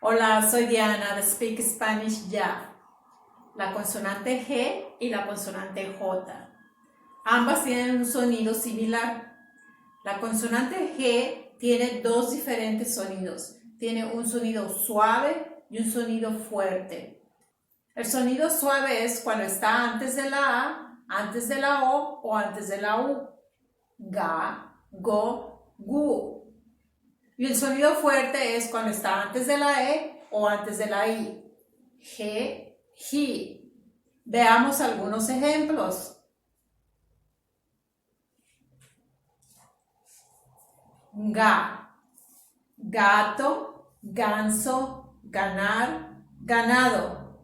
Hola, soy Diana de Speak Spanish Ya. La consonante G y la consonante J. Ambas tienen un sonido similar. La consonante G tiene dos diferentes sonidos. Tiene un sonido suave y un sonido fuerte. El sonido suave es cuando está antes de la A, antes de la O antes de la U. Ga, go, gu. Y el sonido fuerte es cuando está antes de la E o antes de la I. G, ji. Veamos algunos ejemplos. Ga, gato, ganso, ganar, ganado.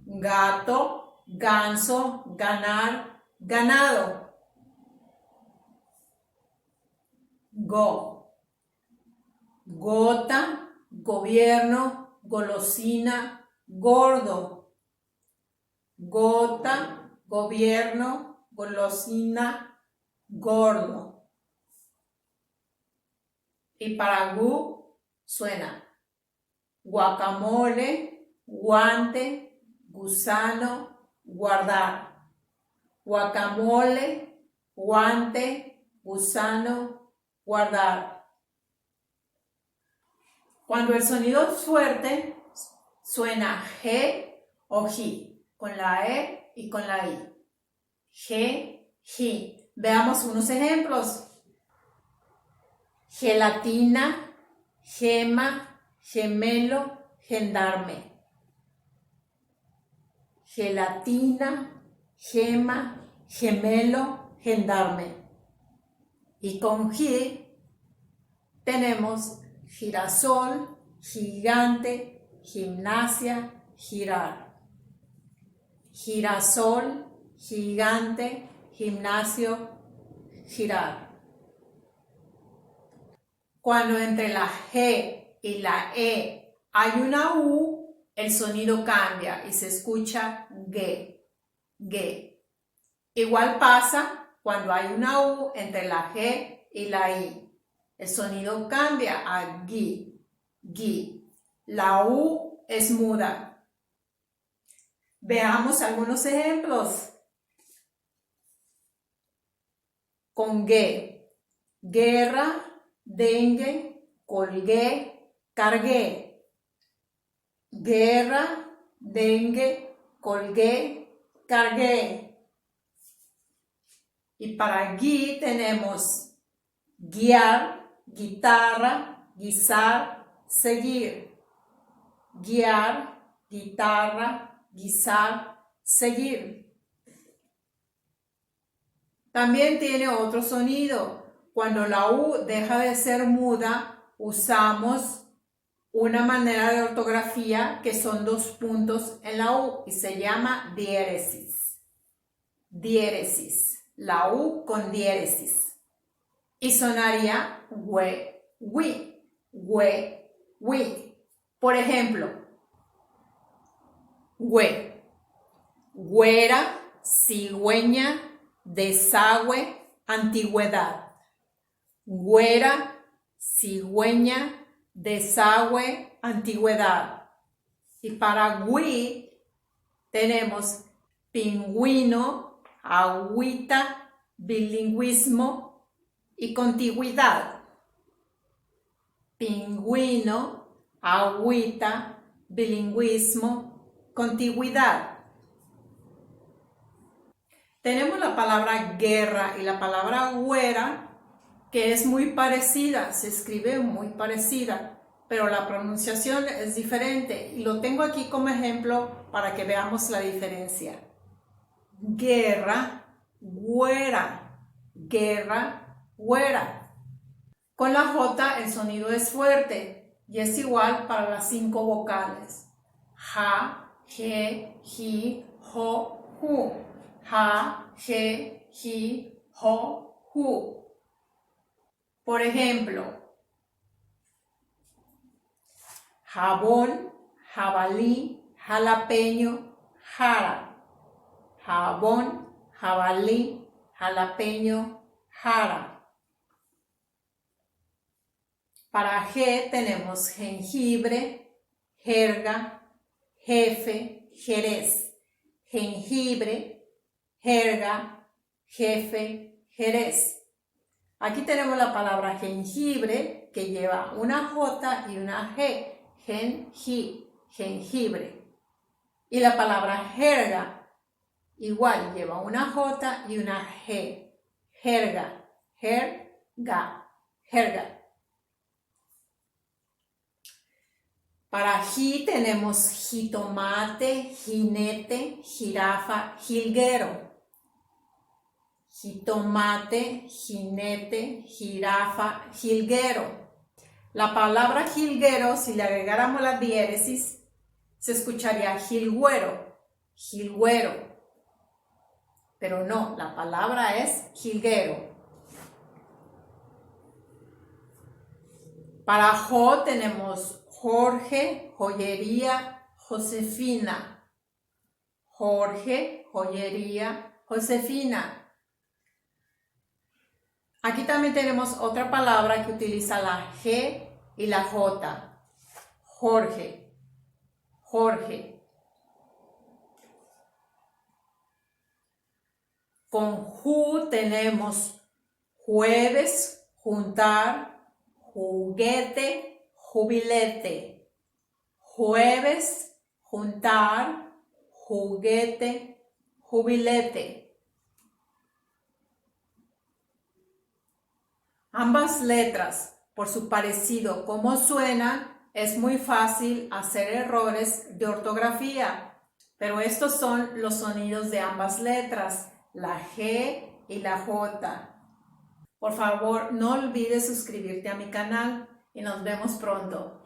Gato, ganso, ganar, ganado. Go, gota, gobierno, golosina, gordo. Gota, gobierno, golosina, gordo. Y para gu suena guacamole, guante, gusano, guardar. Guacamole, guante, gusano, guardar. Cuando el sonido es fuerte, suena G o ji, con la E y con la I. G, ji. Veamos unos ejemplos. Gelatina, gema, gemelo, gendarme. Gelatina, gema, gemelo, gendarme. Y con ji tenemos girasol, gigante, gimnasia, girar. Girasol, gigante, gimnasio, girar. Cuando entre la G y la E hay una U, el sonido cambia y se escucha ge, ge. Igual pasa cuando hay una U entre la G y la I. El sonido cambia a gi, gi. La U es muda. Veamos algunos ejemplos. Con ge, guerra, dengue, colgué, cargué. Guerra, dengue, colgué, cargué. Y para gui tenemos guiar, guitarra, guisar, seguir. Guiar, guitarra, guisar, seguir. También tiene otro sonido. Cuando la U deja de ser muda, usamos una manera de ortografía que son dos puntos en la U y se llama diéresis. Diéresis. La U con diéresis. Y sonaría we, wi, we, wi. Por ejemplo, we, güera, cigüeña, desagüe, antigüedad. Güera, cigüeña, desagüe, antigüedad. Y para wi tenemos pingüino, agüita, bilingüismo y contigüidad. Pingüino, agüita, bilingüismo, contigüidad. Tenemos la palabra guerra y la palabra güera, que es muy parecida, se escribe muy parecida, pero la pronunciación es diferente y lo tengo aquí como ejemplo para que veamos la diferencia. Guerra, güera, guerra, güera. Con la J el sonido es fuerte y es igual para las 5 vocales. Ja, je, ji, jo, ju. Ja, je, ji, jo, ju. Por ejemplo, jabón, jabalí, jalapeño, jara. Jabón, jabalí, jalapeño, jara. Para G tenemos jengibre, jerga, jefe, jerez, jengibre, jerga, jefe, jerez. Aquí tenemos la palabra jengibre, que lleva una J y una G, jengibre. Y la palabra jerga, igual, lleva una J y una G, jerga, jerga. Para ji tenemos jitomate, jinete, jirafa, jilguero. Jitomate, jinete, jirafa, jilguero. La palabra jilguero, si le agregáramos la diéresis, se escucharía jilguero, jilguero. Pero no, la palabra es jilguero. Para jo tenemos Jorge, joyería, Josefina. Jorge, joyería, Josefina. Aquí también tenemos otra palabra que utiliza la G y la J. Jorge, Jorge. Con ju tenemos jueves, juntar, juguete, jubilete. Jueves, juntar, juguete, jubilete. Ambas letras, por su parecido como suenan, es muy fácil hacer errores de ortografía, pero estos son los sonidos de ambas letras, la G y la J. Por favor, no olvides suscribirte a mi canal y nos vemos pronto.